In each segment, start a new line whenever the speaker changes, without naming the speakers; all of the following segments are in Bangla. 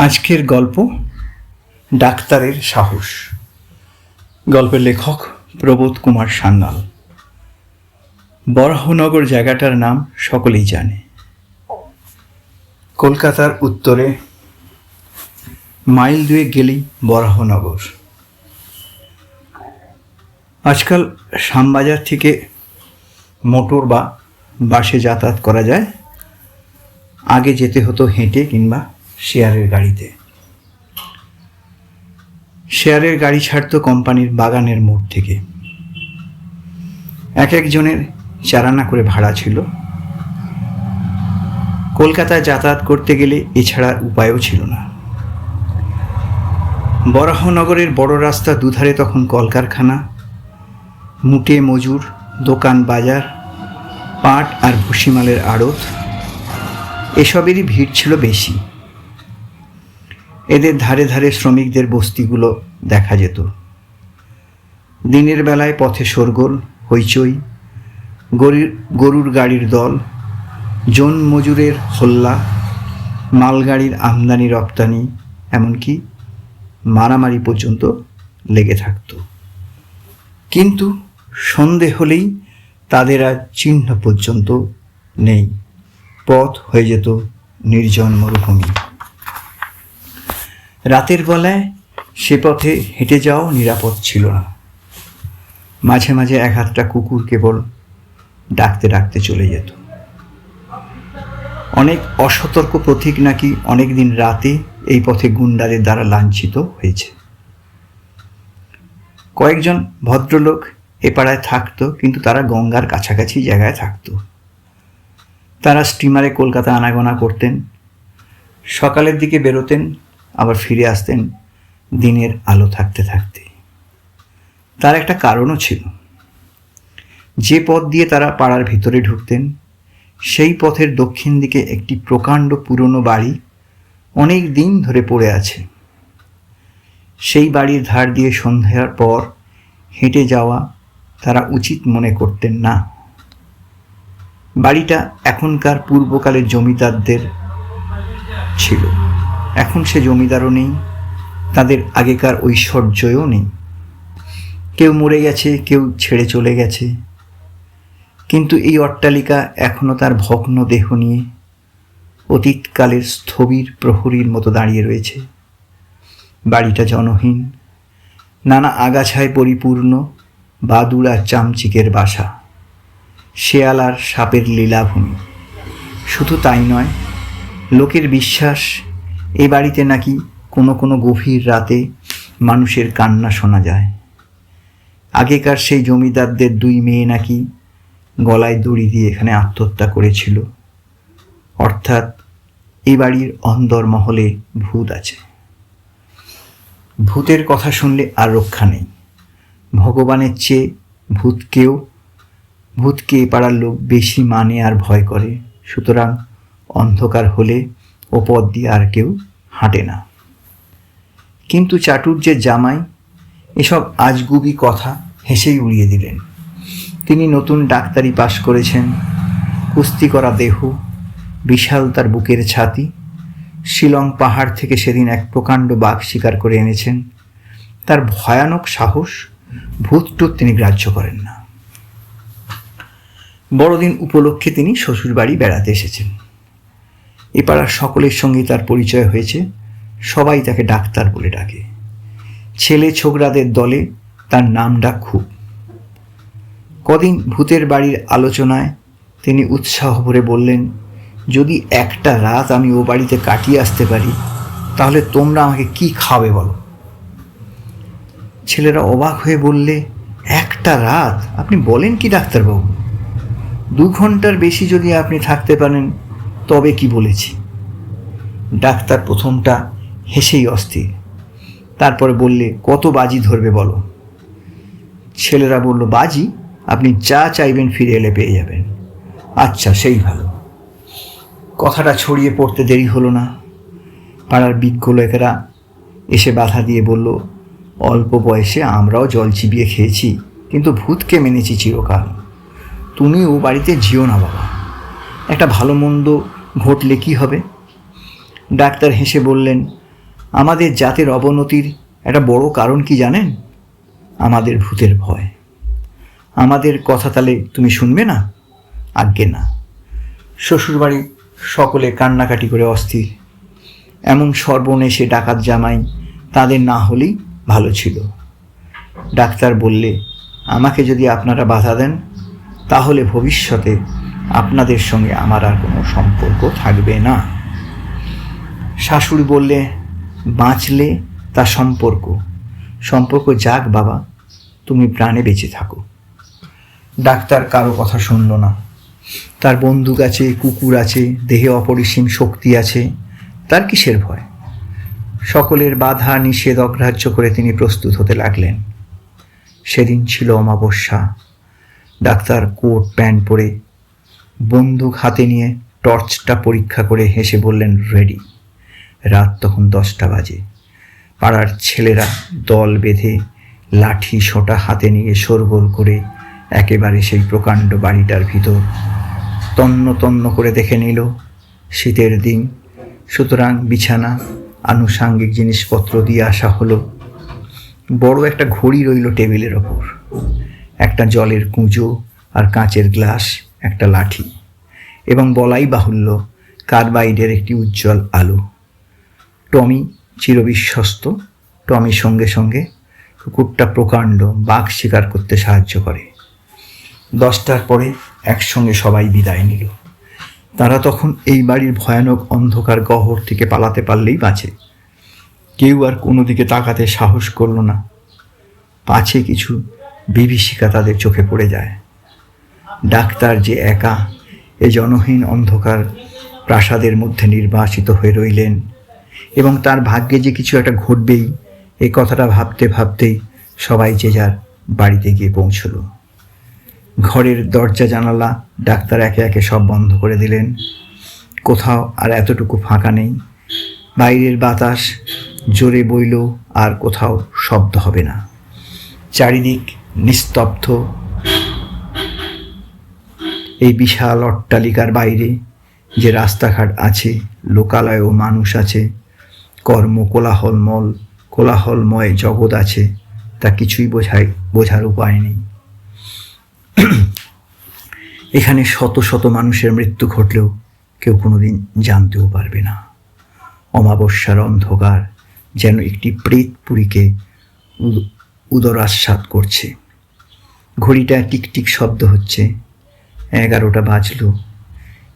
আজকের গল্প ডাক্তারের সাহস। গল্পের লেখক প্রবোধ কুমার সান্যাল। বরাহনগর জায়গাটার নাম সকলেই জানে। কলকাতার উত্তরে মাইল 2 গেলেই বরাহনগর। আজকাল শ্যামবাজার থেকে মোটর বা বাসে যাতায়াত করা যায়, আগে যেতে হতো হেঁটে কিংবা শেয়ারের গাড়িতে। শেয়ারের গাড়ি ছাড়তো কোম্পানির বাগানের মোড় থেকে। এক একজনের 4 আনা করে ভাড়া ছিল। কলকাতায় যাতায়াত করতে গেলে এছাড়া উপায়ও ছিল না। বরাহনগরের বড় রাস্তা দুধারে তখন কলকারখানা, মুটে মজুর, দোকান বাজার, পাট আর ভুসিমালের আড়ত, এসবেরই ভিড় ছিল বেশি। এদের ধারে ধারে শ্রমিকদের বস্তিগুলো দেখা যেত। দিনের বেলায় পথে শোরগোল, হইচই, গরুর গাড়ির দল, জন মজুরের হল্লা, মালগাড়ির আমদানি রপ্তানি, এমনকি মারামারি পর্যন্ত লেগে থাকত। কিন্তু সন্ধে হলেই তাদের আর চিহ্ন পর্যন্ত নেই। পথ হয়ে যেত নির্জন মরুভূমি। রাতের বেলায় সে পথে হেঁটে যাওয়াও নিরাপদ ছিল না। মাঝে মাঝে 1-2টা কুকুর কেবল ডাকতে ডাকতে চলে যেত। অনেক অসতর্ক পথিক নাকি অনেক দিন রাতে এই পথে গুন্ডাদের দ্বারা লাঞ্ছিত হয়েছে। কয়েকজন ভদ্রলোক এ পাড়ায় থাকতো, কিন্তু তারা গঙ্গার কাছাকাছি জায়গায় থাকতো। তারা স্টিমারে কলকাতা আনাগোনা করতেন, সকালের দিকে বেরোতেন, আবার ফিরে আসতেন দিনের আলো থাকতে থাকতে। তার একটা কারণও ছিল। যে পথ দিয়ে তারা পাড়ার ভিতরে ঢুকতেন, সেই পথের দক্ষিণ দিকে একটি প্রকাণ্ড পুরনো বাড়ি অনেক দিন ধরে পড়ে আছে। সেই বাড়ির ধার দিয়ে সন্ধ্যার পর হেঁটে যাওয়া তারা উচিত মনে করতেন না। বাড়িটা এখনকার পূর্বকালের জমিদারদের ছিল। এখন সে জমিদারও নেই, তাদের আগেকার ঐশ্বর্যও নেই। কেউ মরে গেছে, কেউ ছেড়ে চলে গেছে। কিন্তু এই অট্টালিকা এখনও তার ভগ্ন দেহ নিয়ে অতীতকালের স্থবির প্রহরীর মতো দাঁড়িয়ে রয়েছে। বাড়িটা জনহীন, নানা আগাছায় পরিপূর্ণ, বাদুড় আর চামচিকের বাসা, শেয়াল আর সাপের লীলাভূমি। শুধু তাই নয়, লোকের বিশ্বাস এ বাড়িতে নাকি কোনো গভীর রাতে মানুষের কান্না শোনা যায়। আগেকার সেই জমিদারদের 2 মেয়ে নাকি গলায় দড়ি দিয়ে এখানে আত্মহত্যা করেছিল। অর্থাৎ এই বাড়ির অন্দরমহলে ভূত আছে। ভূতের কথা শুনলে আর রক্ষা নেই। ভগবানের চেয়ে ভূতকে এ পাড়ার লোক বেশি মানে আর ভয় করে। সুতরাং অন্ধকার হলে ও পথ দিয়ে আর কেউ হাঁটে না। কিন্তু চাটুর্যের জামাই এসব আজগুবি কথা হেসেই উড়িয়ে দিলেন। তিনি নতুন ডাক্তারি পাশ করেছেন, কুস্তি করা দেহ, বিশাল তার বুকের ছাতি। শিলং পাহাড় থেকে সেদিন এক প্রকাণ্ড বাঘ শিকার করে এনেছেন। তার ভয়ানক সাহস, ভূতটুত তিনি গ্রাহ্য করেন না। বড়দিন উপলক্ষে তিনি শ্বশুরবাড়ি বেড়াতে এসেছেন। এ পাড়ার সকলের সঙ্গে তার পরিচয় হয়েছে। সবাই তাকে ডাক্তার বলে ডাকে। ছেলে ছোকরাদের দলে তার নাম ডাক খুব। কদিন ভূতের বাড়ির আলোচনায় তিনি উৎসাহ ভরে বললেন, যদি একটা রাত আমি ও বাড়িতে কাটিয়ে আসতে পারি, তাহলে তোমরা আমাকে কি খাবে বলো। ছেলেরা অবাক হয়ে বললে, একটা রাত? আপনি বলেন কি ডাক্তারবাবু? 2 ঘন্টার বেশি যদি আপনি থাকতে পারেন তবে কি বলেছি। ডাক্তার প্রথমটা হেসেই অস্থির। তারপরে বললে, কত বাজি ধরবে বলো। ছেলেরা বলল, বাজি? আপনি যা চাইবেন ফিরে এলে পেয়ে যাবেন। আচ্ছা, সেই ভালো। কথাটা ছড়িয়ে পড়তে দেরি হলো না। পাড়ার বিজ্ঞ লোকেরা এসে বাধা দিয়ে বলল, অল্প বয়সে আমরাও জল চিবিয়ে খেয়েছি, কিন্তু ভূতকে মেনেছি চিরকাল। তুমি ও বাড়িতে যেও না বাবা। একটা ভালো মন্দ ঘটলে কি হবে? ডাক্তার হেসে বললেন, আমাদের জাতের অবনতির একটা বড় কারণ কি জানেন? আমাদের ভূতের ভয়। আমাদের কথা তাহলে তুমি শুনবে না? আজ্ঞে না। শ্বশুরবাড়ি সকলে কান্নাকাটি করে অস্থির। এমন সর্বনেশে ডাকাত জামাই তাদের না হলেই ভালো ছিল। ডাক্তার বললে, আমাকে যদি আপনারা বাধা দেন তাহলে ভবিষ্যতে আপনাদের সঙ্গে আমার আর কোনো সম্পর্ক থাকবে না। শাশুড়ি বললে, বাঁচলে তা সম্পর্ক যাক বাবা, তুমি প্রাণে বেঁচে থাকো। ডাক্তার কারো কথা শুনল না। তার বন্দুক আছে, কুকুর আছে, দেহে অপরিসীম শক্তি আছে, তার কিসের ভয়? সকলের বাধা নিষেধ অগ্রাহ্য করে তিনি প্রস্তুত হতে লাগলেন। সেদিন ছিল অমাবস্যা। ডাক্তার কোট প্যান্ট পরে বন্দুক হাতে নিয়ে টর্চটা পরীক্ষা করে হেসে বললেন, রেডি। রাত তখন 10টা বাজে। পাড়ার ছেলেরা দল বেঁধে লাঠি সোঁটা হাতে নিয়ে শোরগোল করে একেবারে সেই প্রকাণ্ড বাড়িটার ভিতর তন্ন তন্ন করে দেখে নিল। শীতের দিন, সুতরাং বিছানা আনুষাঙ্গিক জিনিসপত্র দিয়ে আসা হলো। বড় একটা ঘড়ি রইল টেবিলের ওপর, একটা জলের কুঁজো আর কাঁচের গ্লাস, একটা লাঠি, এবং বলাই বাহুল্য কার্বাইডের একটি উজ্জ্বল আলো। টমি চিরবিশ্বস্ত। টমির সঙ্গে সঙ্গে কুকুরটা প্রকাণ্ড বাঘ শিকার করতে সাহায্য করে। 10টার পরে একসঙ্গে সবাই বিদায় নিল। তারা তখন এই বাড়ির ভয়ানক অন্ধকার গহ্বর থেকে পালাতে পারলেই বাঁচে। কেউ আর কোনো দিকে তাকাতে সাহস করল না, পাছে কিছু বিভীষিকা তাদের চোখে পড়ে যায়। ডাক্তার যে একা এ জনহীন অন্ধকার প্রাসাদের মধ্যে নির্বাসিত হয়ে রইলেন, এবং তার ভাগ্যে যে কিছু একটা ঘটবেই, এই কথাটা ভাবতে ভাবতেই সবাই যে যার বাড়িতে গিয়ে পৌঁছল। ঘরের দরজা জানালা ডাক্তার একে একে সব বন্ধ করে দিলেন। কোথাও আর এতটুকু ফাঁকা নেই। বাইরের বাতাস জোরে বইল, আর কোথাও শব্দ হবে না। চারিদিক নিস্তব্ধ। এই বিশাল অট্টালিকার বাইরে যে রাস্তাঘাট আছে, লোকালয় ও মানুষ আছে, কর্ম কোলাহলময় জগৎ আছে, তা কিছুই বোঝার উপায় নেই। এখানে শত শত মানুষের মৃত্যু ঘটলেও কেউ কোনোদিন জানতেও পারবে না। অমাবস্যার অন্ধকার যেন একটি প্রেতপুরীকে উদরাস্বাদ করছে। ঘড়িটা টিকটিক শব্দ হচ্ছে। 11টা বাজল।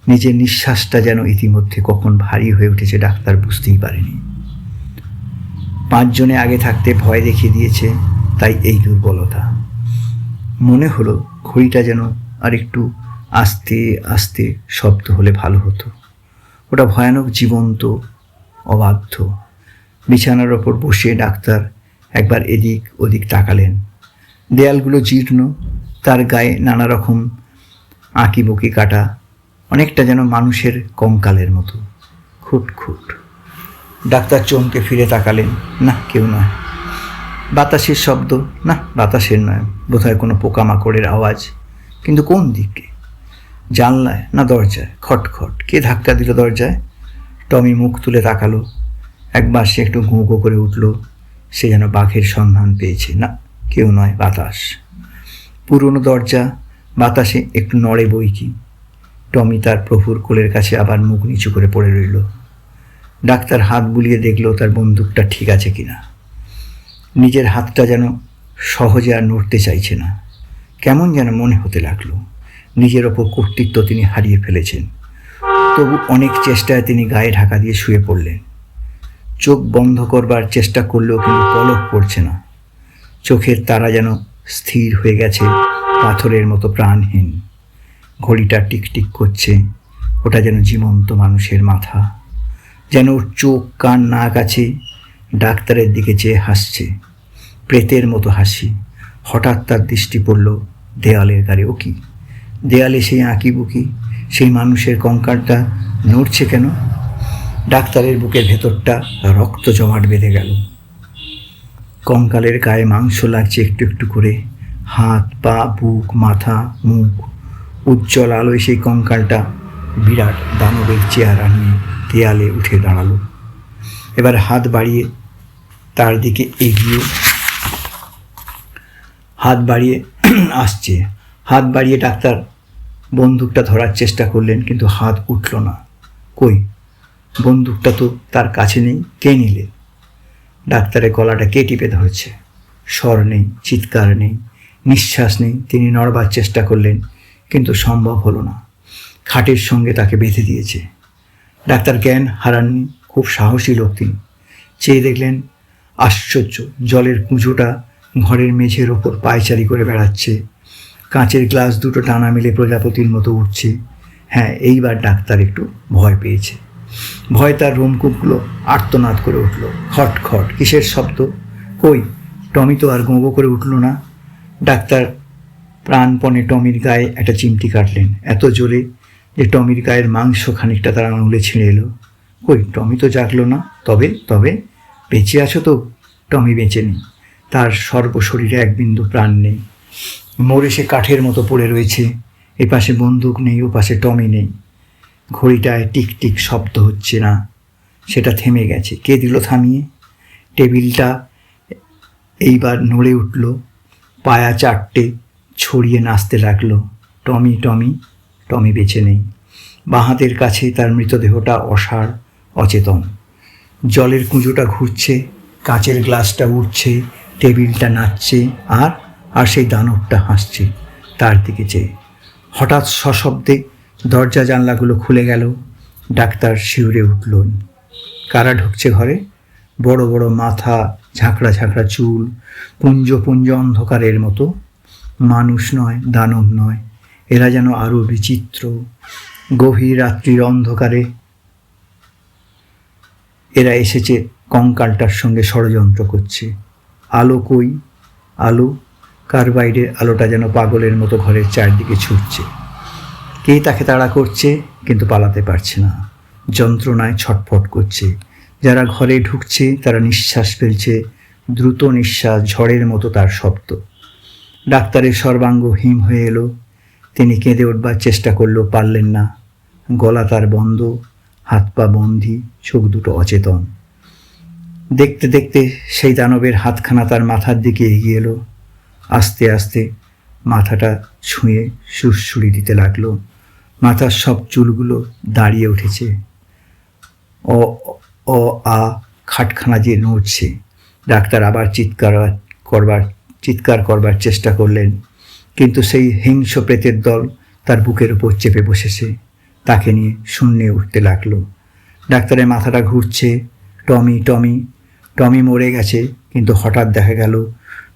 নিজের নিঃশ্বাসটা যেন ইতিমধ্যে কখন ভারী হয়ে উঠেছে ডাক্তার বুঝতেই পারেনি। 5 জনে আগে থাকতে ভয় দেখিয়ে দিয়েছে, তাই এই দুর্বলতা। মনে হলো ঘড়িটা যেন আর একটু আস্তে আস্তে শব্দ হলে ভালো হতো। ওটা ভয়ানক জীবন্ত, অবাধ্য। বিছানার ওপর বসে ডাক্তার একবার এদিক ওদিক তাকালেন। দেয়ালগুলো জীর্ণ, তার গায়ে নানা রকম আঁকিবুকি কাটা, অনেকটা যেন মানুষের কঙ্কালের মতো, খুটখুট। ডাক্তার চমকে ফিরে তাকালেন। না, কেউ নয়। বাতাসের শব্দ? না, বাতাসের নয়, বোধহয় কোনো পোকামাকড়ের আওয়াজ। কিন্তু কোন দিকে? জানলায় না দরজায়? খটখট। কে ধাক্কা দিল দরজায়? টমি মুখ তুলে তাকালো। একবার সে একটু ঘুঁ ঘুঁ করে উঠল। সে যেন বাঘের সন্ধান পেয়েছে। না, কেউ নয়, বাতাস। পুরনো দরজা, বাতাসে একটু নড়ে বই কি। টমি তার প্রভুর কোলের কাছে আবার মুখ নিচু করে পড়ে রইল। ডাক্তার হাত বুলিয়ে দেখল তার বন্দুকটা ঠিক আছে কিনা। নিজের হাতটা যেন সহজে আর নড়তে চাইছে না। কেমন যেন মনে হতে লাগলো নিজের ওপর কর্তৃত্ব তিনি হারিয়ে ফেলেছেন। তবু অনেক চেষ্টায় তিনি গায়ে ঢাকা দিয়ে শুয়ে পড়লেন। চোখ বন্ধ করবার চেষ্টা করলেও কিন্তু পলক পড়ছে না। চোখের তারা যেন স্থির হয়ে গেছে, পাথরের মতো প্রাণহীন। ঘড়িটা টিকটিক করছে। ওটা যেন জীবন্ত মানুষের মাথা, যেন ওর চোখ কান নাক আছে। ডাক্তারের দিকে চেয়ে হাসছে, প্রেতের মতো হাসি। হঠাৎ তার দৃষ্টি পড়ল দেয়ালের গায়ে। ও কি, দেয়ালে সেই আঁকিবুকি, সেই মানুষের কঙ্কালটা নড়ছে কেন? ডাক্তারের বুকের ভেতরটা রক্ত জমাট বেঁধে গেল। কঙ্কালের গায়ে মাংস লাগছে একটু একটু করে। হাত, পা, বুক, মাথা, মুখ। উজ্জ্বল আলোয় সেই কঙ্কালটা বিরাট দানবের চেহারা নিয়ে দেয়ালে উঠে দাঁড়ালো। এবার হাত বাড়িয়ে তার দিকে এগিয়ে হাত বাড়িয়ে আসছে। হাত বাড়িয়ে ডাক্তার বন্দুকটা ধরার চেষ্টা করলেন, কিন্তু হাত উঠল না। কই, বন্দুকটা তো তার কাছে নেই, কে নিলে? ডাক্তারের গলাটা কে টিপে ধরছে? স্বর নেই, চিৎকার নেই, নিঃশ্বাস নেই। তিনি নড়বার চেষ্টা করলেন, কিন্তু সম্ভব হলো না। খাটের সঙ্গে তাকে বেঁধে দিয়েছে। ডাক্তার জ্ঞান হারাননি, খুব সাহসী লোক তিনি। চেয়ে দেখলেন, আশ্চর্য, জলের কুঁজোটা ঘরের মেঝের ওপর পায়চারি করে বেড়াচ্ছে। কাঁচের গ্লাস দুটো টানা মিলে প্রজাপতির মতো উঠছে। হ্যাঁ, এইবার ডাক্তার একটু ভয় পেয়েছে। ভয় তার রোমকূপগুলো আর্তনাদ করে উঠল। খট খট, কিসের শব্দ? কই, টমি তো আর গোঁ করে উঠল না। ডাক্তার প্রাণপণে টমির গায়ে একটা চিমটি কাটলেন, এত জোরে যে টমির গায়ের মাংস খানিকটা তার আঙুলে ছিঁড়ে এলো। কই, টমি তো জাগলো না। তবে তবে বেঁচে আছো তো? টমি বেঁচে নেই, তার সর্বশরীরে এক বিন্দু প্রাণ নেই। মরে সে কাঠের মতো পড়ে রয়েছে। এপাশে বন্দুক নেই, ওপাশে টমি নেই। ঘড়িটায় টিক টিক শব্দ হচ্ছে না, সেটা থেমে গেছে। কে দিল থামিয়ে? টেবিলটা এইবার নড়ে উঠল, পায়া চারটে ছড়িয়ে নাচতে লাগলো। টমি টমি টমি বেঁচে নেই। বাঁ হাতের কাছেই তার মৃতদেহটা অসাড়, অচেতন। জলের কুঁজোটা ঘুরছে, কাঁচের গ্লাসটা উঠছে, টেবিলটা নাচছে, আর সেই দানবটা হাসছে তার দিকে চেয়ে। হঠাৎ সশব্দে দরজা জানলাগুলো খুলে গেল। ডাক্তার শিউরে উঠলেন। কারা ঢুকছে ঘরে? বড় বড় মাথা, ঝাঁকড়া ঝাঁকড়া চুল, পুঞ্জ পুঞ্জ অন্ধকারের মতো। মানুষ নয়, দানব নয়, এরা যেন আরও বিচিত্র। গভীর রাত্রির অন্ধকারে এরা এসেছে কঙ্কালটার সঙ্গে ষড়যন্ত্র করছে। আলো কই? আলো, কার্বাইডের আলোটা যেন পাগলের মতো ঘরের চারদিকে ছুটছে। কে তাকে তাড়া করছে, কিন্তু পালাতে পারছে না। যন্ত্রণায় ছটফট করছে। যারা ঘরে ঢুকছে তারা নিঃশ্বাস ফেলছে, দ্রুত নিঃশ্বাস, ঝড়ের মতো তার শব্দ। ডাক্তারের সর্বাঙ্গ হিম হয়ে এলো। তিনি কেঁদে উঠবার চেষ্টা করলেও পারলেন না। গলা তার বন্ধ, হাত পা বন্ধি, চোখ দুটো অচেতন। দেখতে দেখতে সেই দানবের হাতখানা তার মাথার দিকে এগিয়ে এলো। আস্তে আস্তে মাথাটা ছুঁয়ে সুরসুরি দিতে লাগলো। মাথার সব চুলগুলো দাঁড়িয়ে উঠেছে। অ অ আ খাটখানা যে নড়ছে। ডাক্তার আবার চিৎকার করবার চেষ্টা করলেন, কিন্তু সেই হিংস্র প্রেতের দল তার বুকের উপর চেপে বসেছে। তাকে নিয়ে শূন্যে উঠতে লাগলো। ডাক্তারের মাথাটা ঘুরছে। টমি টমি টমি মরে গেছে, কিন্তু হঠাৎ দেখা গেল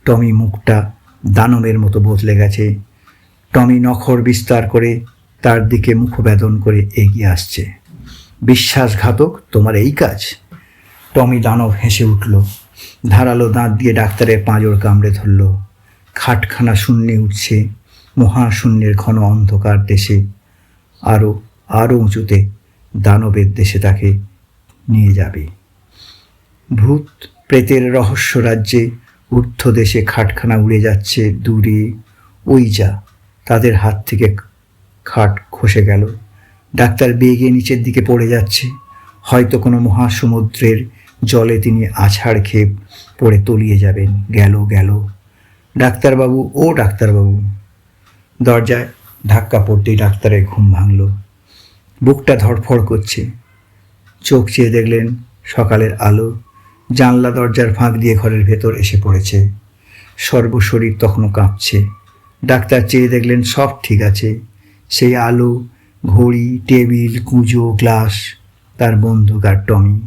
টমি মুখটা দানবের মতো বদলে গেছে। টমি নখর বিস্তার করে তার দিকে মুখবেদন করে এগিয়ে আসছে। বিশ্বাসঘাতক, তোমার এই কাজ? টমি দানব হেসে উঠল। ধারালো দাঁত দিয়ে ডাক্তারের পাঁজর কামড়ে ধরল। খাটখানা শূন্যে উঠছে, মহাশূন্যের ঘন অন্ধকার দেশে। আরও উঁচুতে দানবের দেশে তাকে নিয়ে যাবে। ভূত প্রেতের রহস্য রাজ্যে ঊর্ধ্ব দেশে খাটখানা উড়ে যাচ্ছে দূরে। ওই যা, তাদের হাত থেকে খাট খসে গেল। ডাক্তার বেগে নিচের দিকে পড়ে যাচ্ছে। হয়তো কোনো মহাসমুদ্রের জলে তিনি আছাড় খেয়ে পড়ে তলিয়ে যাবেন। গেল গেল। ডাক্তারবাবু, ও ডাক্তারবাবু! দরজায় ধাক্কা পড়তেই ডাক্তারের ঘুম ভাঙল। বুকটা ধড়ফড় করছে। চোখ চেয়ে দেখলেন সকালের আলো জানলা দরজার ফাঁক দিয়ে ঘরের ভেতর এসে পড়েছে। সর্বশরীর তখনও কাঁপছে। ডাক্তার চেয়ে দেখলেন সব ঠিক আছে। সেই আলো, ঘড়ি, টেবিল, কুঁজো, গ্লাস, তার বন্দুক আর টমি।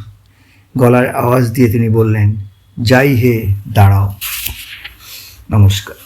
গলার আওয়াজ দিয়ে তিনি বললেন, যাই হে, দাঁড়াও। নমস্কার।